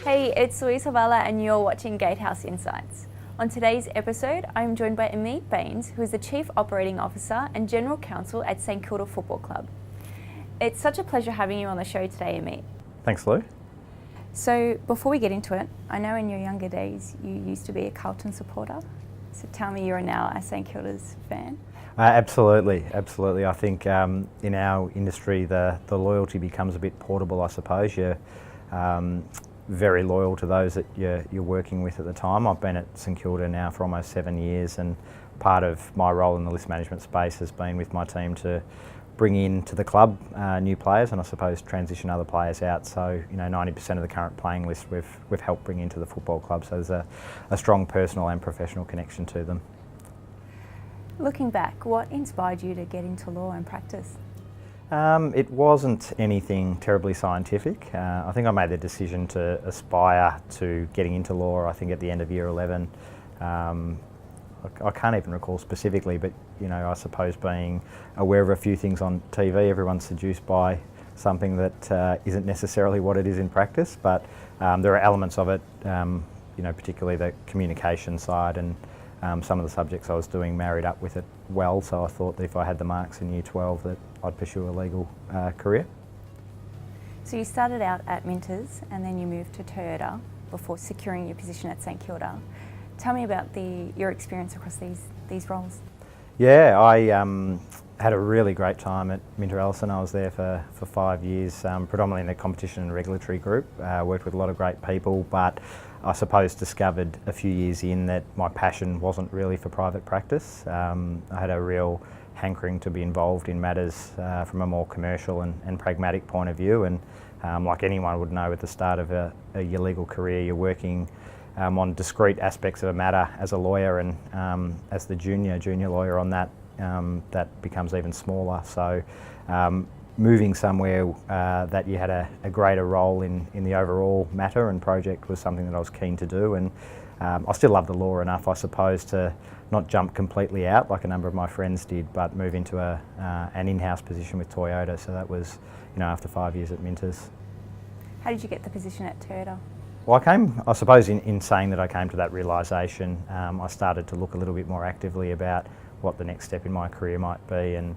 Hey, it's Louise, Hvala, and you're watching Gatehouse Insights. On today's episode, I'm joined by Ameet Bains, who is the Chief Operating Officer and General Counsel at St Kilda Football Club. It's such a pleasure having you on the show today, Ameet. Thanks, Lou. So before we get into it, I know in your younger days you used to be a Carlton supporter. So tell me you're now a St Kilda's fan. Absolutely. I think in our industry the loyalty becomes a bit portable, I suppose. You're very loyal to those that you're working with at the time. I've been at St Kilda now for almost 7 years, and part of my role in the list management space has been with my team to bring in to the club new players, and I suppose transition other players out. So 90% of the current playing list we've helped bring into the football club. So there's a strong personal and professional connection to them. Looking back, what inspired you to get into law and practice? It wasn't anything terribly scientific. I think I made the decision to aspire to getting into law, I think at the end of year 11. I can't even recall specifically, but I suppose being aware of a few things on TV, everyone's seduced by something that isn't necessarily what it is in practice, but there are elements of it, particularly the communication side, and some of the subjects I was doing married up with it well, so I thought that if I had the marks in year 12 that I'd pursue a legal career. So you started out at Minters and then you moved to Toyota before securing your position at St Kilda. Tell me about your experience across these roles. Yeah, I had a really great time at Minter Ellison. I was there for 5 years, predominantly in the competition and regulatory group. Worked with a lot of great people, but I suppose discovered a few years in that my passion wasn't really for private practice. I had a real hankering to be involved in matters from a more commercial and pragmatic point of view, and like anyone would know, at the start of your legal career, you're working on discrete aspects of a matter as a lawyer, and as the junior lawyer on that, that becomes even smaller. So moving somewhere that you had a greater role in the overall matter and project was something that I was keen to do, and I still love the law enough, I suppose, to not jump completely out like a number of my friends did, but move into an in-house position with Toyota. So that was after 5 years at Minters. How did you get the position at Toyota? Well, I suppose in saying that I came to that realisation, I started to look a little bit more actively about what the next step in my career might be, and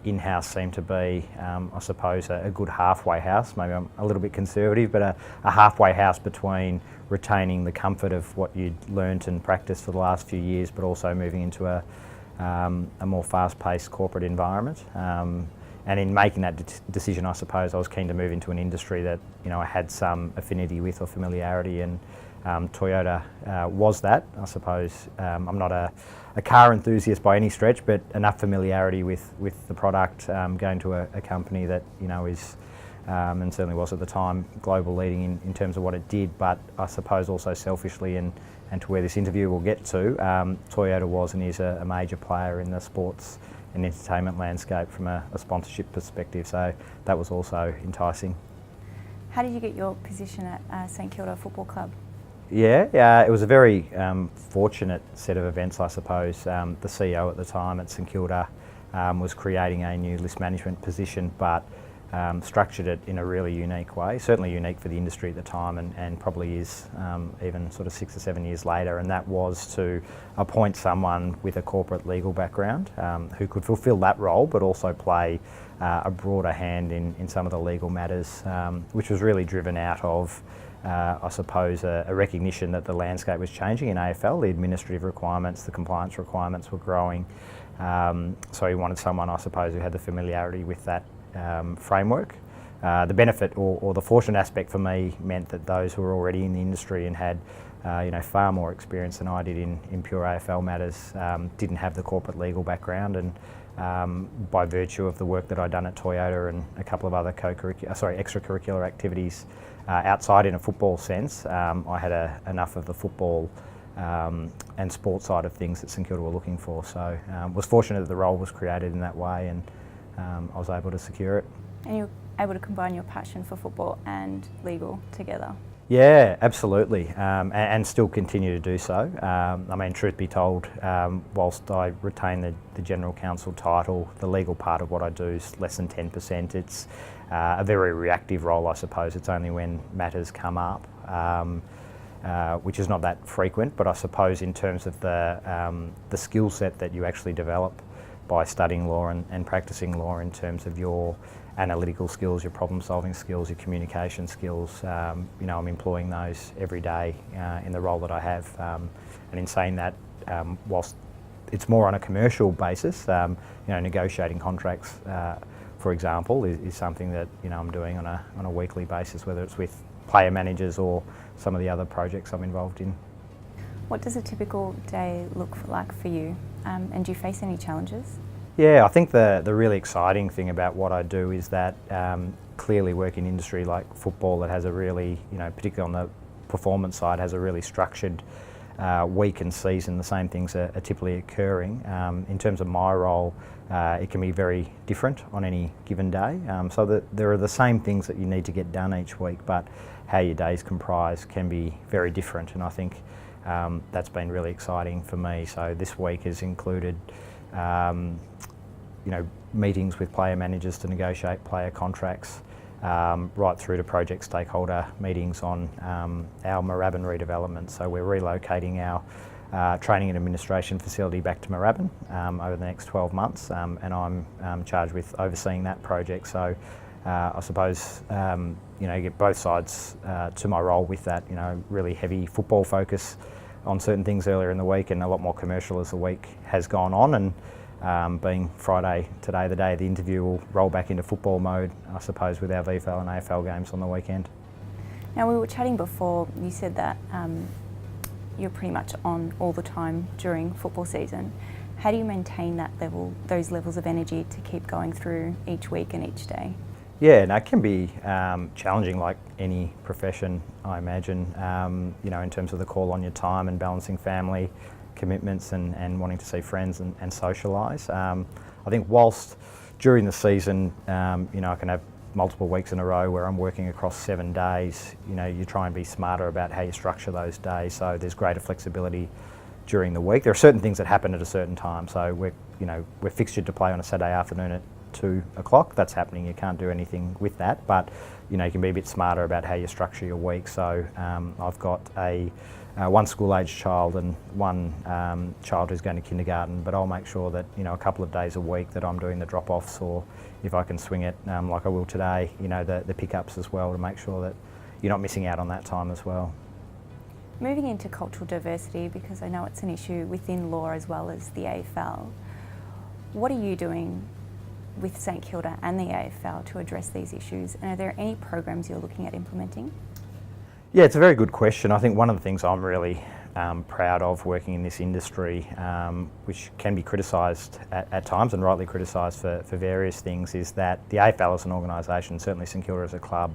in-house seemed to be, I suppose, a good halfway house. Maybe I'm a little bit conservative, but a halfway house between retaining the comfort of what you'd learnt and practiced for the last few years, but also moving into a more fast-paced corporate environment. And in making that decision, I suppose I was keen to move into an industry that I had some affinity with or familiarity, and Toyota was that. I suppose I'm not a car enthusiast by any stretch, but enough familiarity with the product, going to a company that is, and certainly was at the time, global leading in terms of what it did, but I suppose also selfishly, and to where this interview will get to, Toyota was and is a major player in the sports and entertainment landscape from a sponsorship perspective, so that was also enticing. How did you get your position at St Kilda Football Club? Yeah, it was a very fortunate set of events, I suppose. The CEO at the time at St Kilda was creating a new list management position, but structured it in a really unique way, certainly unique for the industry at the time, and probably is even sort of 6 or 7 years later, and that was to appoint someone with a corporate legal background who could fulfil that role but also play a broader hand in some of the legal matters, which was really driven out of I suppose a recognition that the landscape was changing in AFL. The administrative requirements, the compliance requirements were growing, so he wanted someone, I suppose, who had the familiarity with that framework. The benefit or the fortunate aspect for me meant that those who were already in the industry and had far more experience than I did in pure AFL matters didn't have the corporate legal background, and by virtue of the work that I'd done at Toyota and a couple of other extracurricular activities outside in a football sense, I had enough of the football and sports side of things that St Kilda were looking for. So was fortunate that the role was created in that way, and I was able to secure it. And you were able to combine your passion for football and legal together? Yeah, absolutely, and still continue to do so. I mean, truth be told, whilst I retain the General Counsel title, the legal part of what I do is less than 10%. It's a very reactive role, I suppose. It's only when matters come up which is not that frequent, but I suppose in terms of the skill set that you actually develop by studying law and practicing law in terms of your analytical skills, your problem solving skills, your communication skills, I'm employing those every day in the role that I have. And in saying that, whilst it's more on a commercial basis, negotiating contracts, for example, is something that I'm doing on a weekly basis, whether it's with player managers or some of the other projects I'm involved in. What does a typical day look like for you, and do you face any challenges? Yeah, I think the really exciting thing about what I do is that clearly working in industry like football that has a really, particularly on the performance side, has a really structured week and season. The same things are typically occurring. In terms of my role, it can be very different on any given day. So that there are the same things that you need to get done each week, but how your days comprise can be very different. And I think that's been really exciting for me. So this week has included meetings with player managers to negotiate player contracts, right through to project stakeholder meetings on our Moorabbin redevelopment. So we're relocating our training and administration facility back to Moorabbin over the next 12 months, and I'm charged with overseeing that project. So I suppose you get both sides to my role with that, really heavy football focus on certain things earlier in the week and a lot more commercial as the week has gone on. And being Friday today, the day of the interview, we'll roll back into football mode, I suppose, with our VFL and AFL games on the weekend. Now, we were chatting before, you said that you're pretty much on all the time during football season. How do you maintain those levels of energy to keep going through each week and each day? Yeah, it can be challenging like any profession, I imagine, in terms of the call on your time and balancing family commitments and wanting to see friends and socialise. I think whilst during the season, I can have multiple weeks in a row where I'm working across 7 days, you try and be smarter about how you structure those days, so there's greater flexibility during the week. There are certain things that happen at a certain time, so we're fixtured to play on a Saturday afternoon at 2 o'clock. That's happening. You can't do anything with that, but you can be a bit smarter about how you structure your week. So I've got one school-aged child and one child who's going to kindergarten, but I'll make sure that a couple of days a week that I'm doing the drop-offs, or if I can swing it like I will today, the pickups as well, to make sure that you're not missing out on that time as well. Moving into cultural diversity, because I know it's an issue within law as well as the AFL, what are you doing with St Kilda and the AFL to address these issues, and are there any programs you're looking at implementing? Yeah, it's a very good question. I think one of the things I'm really proud of working in this industry, which can be criticised at times and rightly criticised for various things, is that the AFL as an organisation, certainly St Kilda as a club,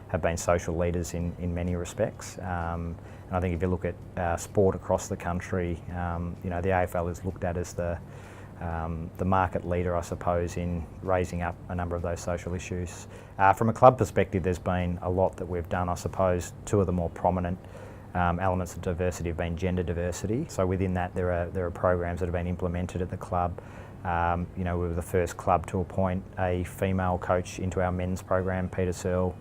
have been social leaders in many respects. And I think if you look at sport across the country, the AFL is looked at as the market leader, I suppose, in raising up a number of those social issues. From a club perspective, there's been a lot that we've done. I suppose two of the more prominent elements of diversity have been gender diversity. So within that, there are programs that have been implemented at the club. We were the first club to appoint a female coach into our men's program, Peter Searle,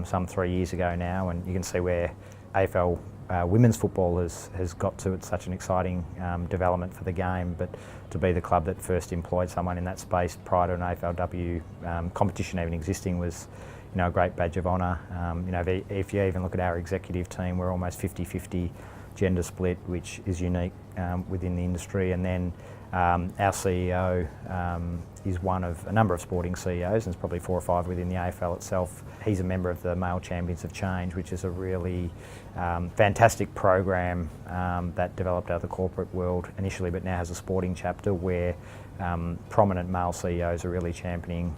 some 3 years ago now, and you can see where AFL women's football has got to. It's such an exciting development for the game, but to be the club that first employed someone in that space prior to an AFLW competition even existing was a great badge of honour. If you even look at our executive team, we're almost 50-50 gender split, which is unique within the industry. And then our CEO is one of a number of sporting CEOs, and there's probably 4 or 5 within the AFL itself. He's a member of the Male Champions of Change, which is a really fantastic program that developed out of the corporate world initially, but now has a sporting chapter where prominent male CEOs are really championing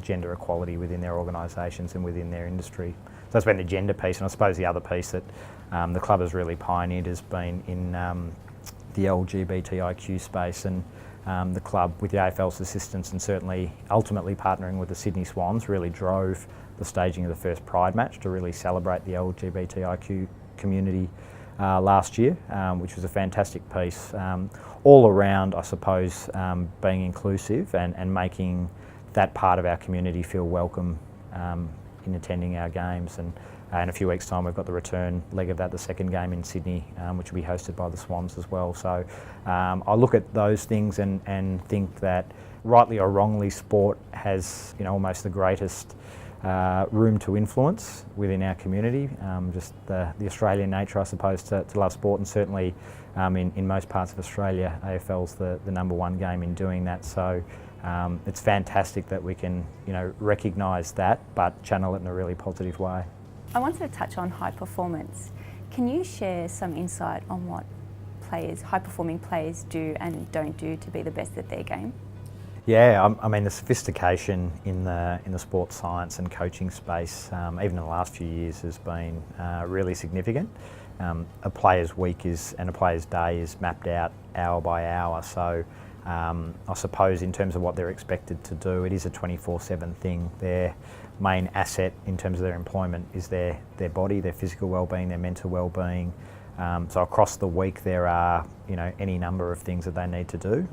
gender equality within their organisations and within their industry. So that's been the gender piece, and I suppose the other piece that the club has really pioneered has been in the LGBTIQ space, and the club, with the AFL's assistance and certainly ultimately partnering with the Sydney Swans, really drove the staging of the first Pride match to really celebrate the LGBTIQ community last year, which was a fantastic piece. All around, I suppose, being inclusive and making that part of our community feel welcome in attending our games. And in a few weeks' time we've got the return leg of that, the second game in Sydney, which will be hosted by the Swans as well. So I look at those things and think that, rightly or wrongly, sport has almost the greatest room to influence within our community. Just the Australian nature, I suppose, to love sport, and certainly in most parts of Australia, AFL's the number one game in doing that. So it's fantastic that we can recognise that, but channel it in a really positive way. I wanted to touch on high performance. Can you share some insight on what high-performing players do and don't do to be the best at their game? Yeah, I mean the sophistication in the sports science and coaching space, even in the last few years, has been really significant. A player's week and a player's day is mapped out hour by hour. So I suppose in terms of what they're expected to do, it is a 24/7 thing. Their main asset in terms of their employment is their body, their physical well-being, their mental well-being. So across the week there are any number of things that they need to do.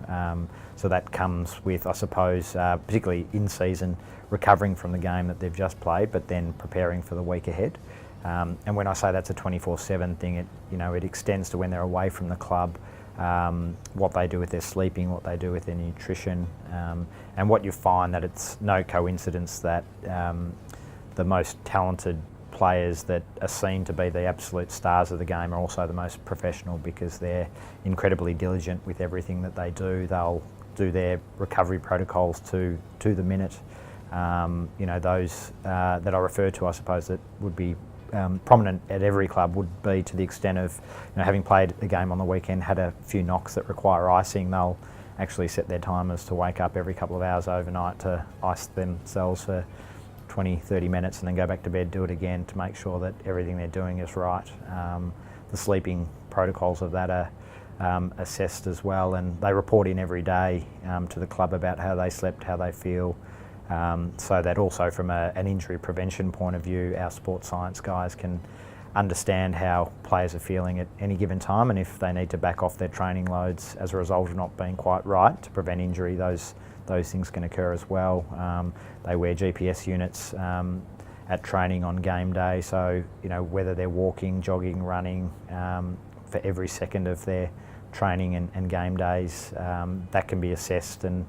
So that comes with, I suppose, particularly in season, recovering from the game that they've just played, but then preparing for the week ahead. And when I say that's a 24/7 thing, it extends to when they're away from the club, what they do with their sleeping, what they do with their nutrition, and what you find that it's no coincidence that the most talented players that are seen to be the absolute stars of the game are also the most professional, because they're incredibly diligent with everything that they do. They'll do their recovery protocols to the minute. Those that I refer to, I suppose, that would be prominent at every club would be to the extent of having played a game on the weekend, had a few knocks that require icing, they'll actually set their timers to wake up every couple of hours overnight to ice themselves for 20-30 minutes and then go back to bed, do it again, to make sure that everything they're doing is right. The sleeping protocols of that are assessed as well, and they report in every day to the club about how they slept, how they feel, so that also from an injury prevention point of view, our sports science guys can understand how players are feeling at any given time, and if they need to back off their training loads as a result of not being quite right to prevent injury, those things can occur as well. They wear GPS units at training on game day, so whether they're walking, jogging, running, for every second of their training and game days, that can be assessed, and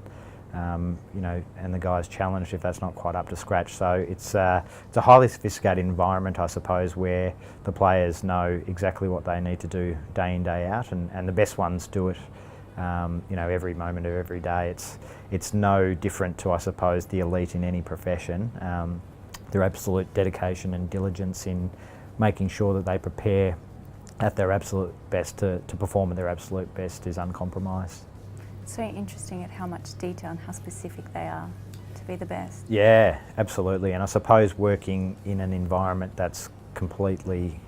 and the guys challenged if that's not quite up to scratch. So it's a highly sophisticated environment, I suppose, where the players know exactly what they need to do day in, day out, and the best ones do it every moment of every day. It's no different to, I suppose, the elite in any profession. Their absolute dedication and diligence in making sure that they prepare at their absolute best to perform at their absolute best is uncompromised. It's so interesting at how much detail and how specific they are to be the best. Yeah, absolutely. And I suppose working in an environment that's completely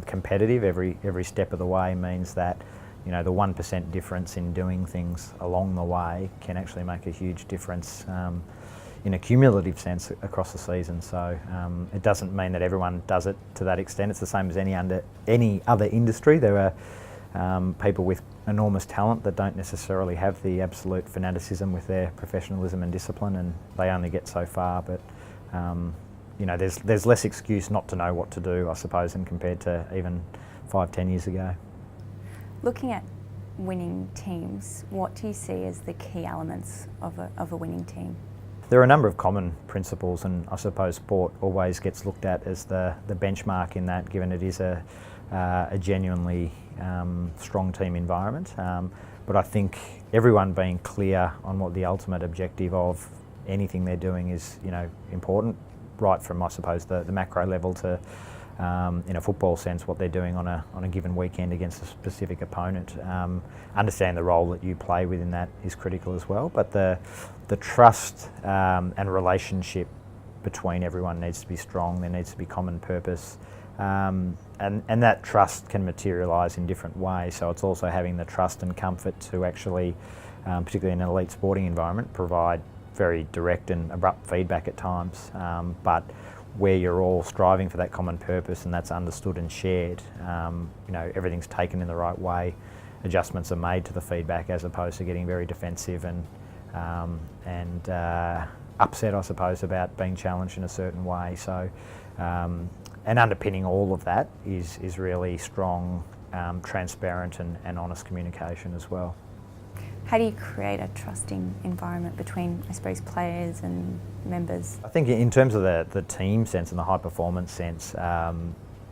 competitive every step of the way means that the 1% difference in doing things along the way can actually make a huge difference in a cumulative sense across the season. So it doesn't mean that everyone does it to that extent. It's the same as any other industry. There are people with enormous talent that don't necessarily have the absolute fanaticism with their professionalism and discipline, and they only get so far. But there's less excuse not to know what to do, I suppose, than compared to even 5-10 years ago. Looking at winning teams, what do you see as the key elements of a winning team? There are a number of common principles, and I suppose sport always gets looked at as the benchmark in that, given it is a genuinely strong team environment. But I think everyone being clear on what the ultimate objective of anything they're doing is important, right from, I suppose, the macro level to in a football sense, what they're doing on a given weekend against a specific opponent. Understand the role that you play within that is critical as well, but the trust and relationship between everyone needs to be strong. There needs to be common purpose, and that trust can materialise in different ways. So it's also having the trust and comfort to actually, particularly in an elite sporting environment, provide very direct and abrupt feedback at times, but where you're all striving for that common purpose and that's understood and shared, everything's taken in the right way. Adjustments are made to the feedback as opposed to getting very defensive and upset, I suppose, about being challenged in a certain way. So, and underpinning all of that is really strong, transparent and honest communication as well. How do you create a trusting environment between, I suppose, players and members? I think in terms of the team sense and the high performance sense,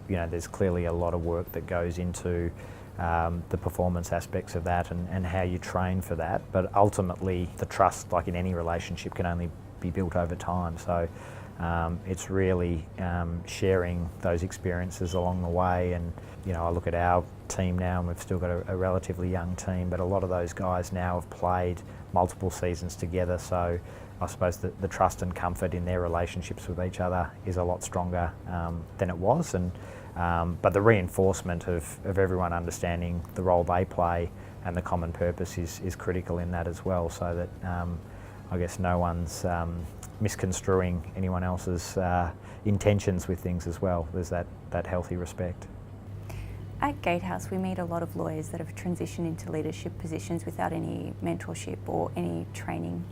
there's clearly a lot of work that goes into the performance aspects of that and how you train for that. But ultimately, the trust, like in any relationship, can only be built over time. So it's really sharing those experiences along the way. And I look at our team now, and we've still got a relatively young team, but a lot of those guys now have played multiple seasons together. So I suppose the trust and comfort in their relationships with each other is a lot stronger than it was. And but the reinforcement of everyone understanding the role they play and the common purpose is critical in that as well, so that I guess no one's misconstruing anyone else's intentions with things as well. There's that healthy respect. At Gatehouse, we meet a lot of lawyers that have transitioned into leadership positions without any mentorship or any training.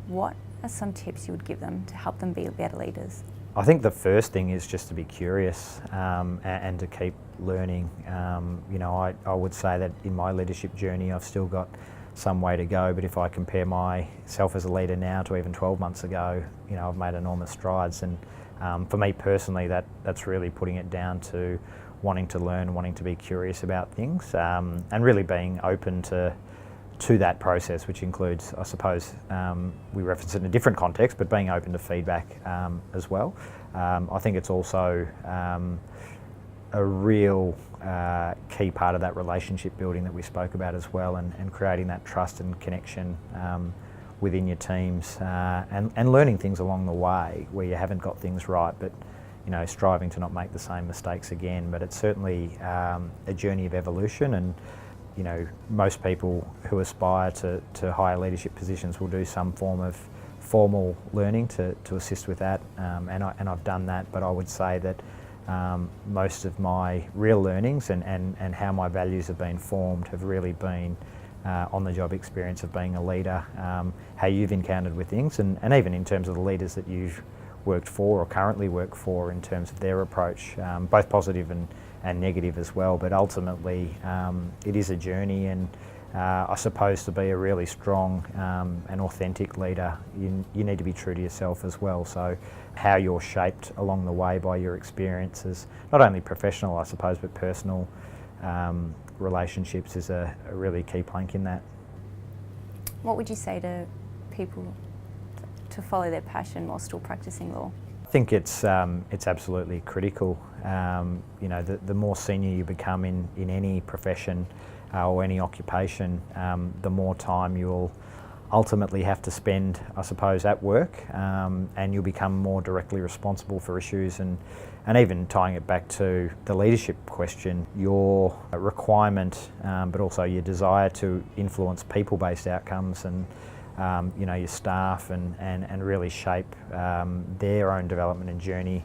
What are some tips you would give them to help them be better leaders? I think the first thing is just to be curious and to keep learning. I would say that in my leadership journey, I've still got some way to go, but if I compare myself as a leader now to even 12 months ago, I've made enormous strides. And for me personally, that's really putting it down to wanting to learn, wanting to be curious about things, and really being open to that process, which includes, I suppose, we reference it in a different context, but being open to feedback as well. I think it's also a real key part of that relationship building that we spoke about as well, and creating that trust and connection within your teams, and learning things along the way where you haven't got things right, but striving to not make the same mistakes again. But it's certainly a journey of evolution, and most people who aspire to higher leadership positions will do some form of formal learning to assist with that, and I've done that. But I would say that most of my real learnings and how my values have been formed have really been on the job experience of being a leader, how you've encountered with things, and even in terms of the leaders that you've worked for or currently work for, in terms of their approach, both positive and negative as well. But ultimately it is a journey, and I suppose to be a really strong and authentic leader, you need to be true to yourself as well. So how you're shaped along the way by your experiences, not only professional I suppose, but personal relationships is a really key plank in that. What would you say to people to follow their passion while still practicing law? I think it's absolutely critical. The more senior you become in any profession or any occupation, the more time you'll ultimately have to spend, I suppose, at work, and you'll become more directly responsible for issues. And even tying it back to the leadership question, your requirement, but also your desire to influence people-based outcomes and your staff and really shape their own development and journey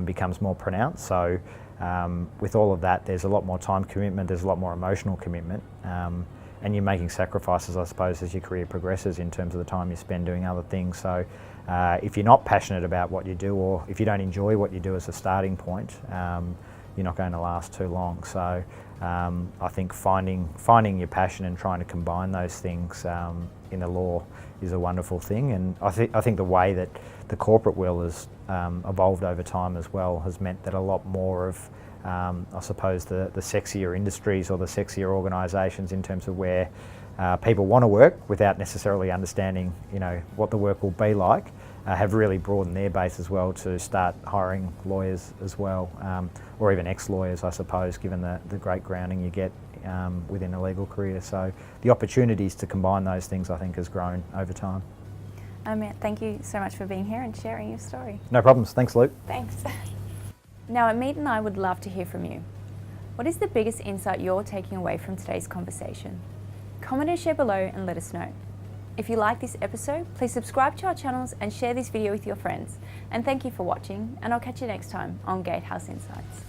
becomes more pronounced. So with all of that, there's a lot more time commitment, there's a lot more emotional commitment, and you're making sacrifices, I suppose, as your career progresses in terms of the time you spend doing other things. So if you're not passionate about what you do, or if you don't enjoy what you do as a starting point, you're not going to last too long. So I think finding your passion and trying to combine those things in the law is a wonderful thing. And I think the way that the corporate world has evolved over time as well has meant that a lot more of I suppose the sexier industries or the sexier organisations, in terms of where people want to work without necessarily understanding what the work will be like, have really broadened their base as well to start hiring lawyers as well, or even ex-lawyers, I suppose, given the great grounding you get within a legal career. So the opportunities to combine those things, I think, has grown over time. Ameet, thank you so much for being here and sharing your story. No problems. Thanks, Luke. Thanks. Now, Ameet and I would love to hear from you. What is the biggest insight you're taking away from today's conversation? Comment and share below and let us know. If you like this episode, please subscribe to our channels and share this video with your friends. And thank you for watching, and I'll catch you next time on Gatehouse Insights.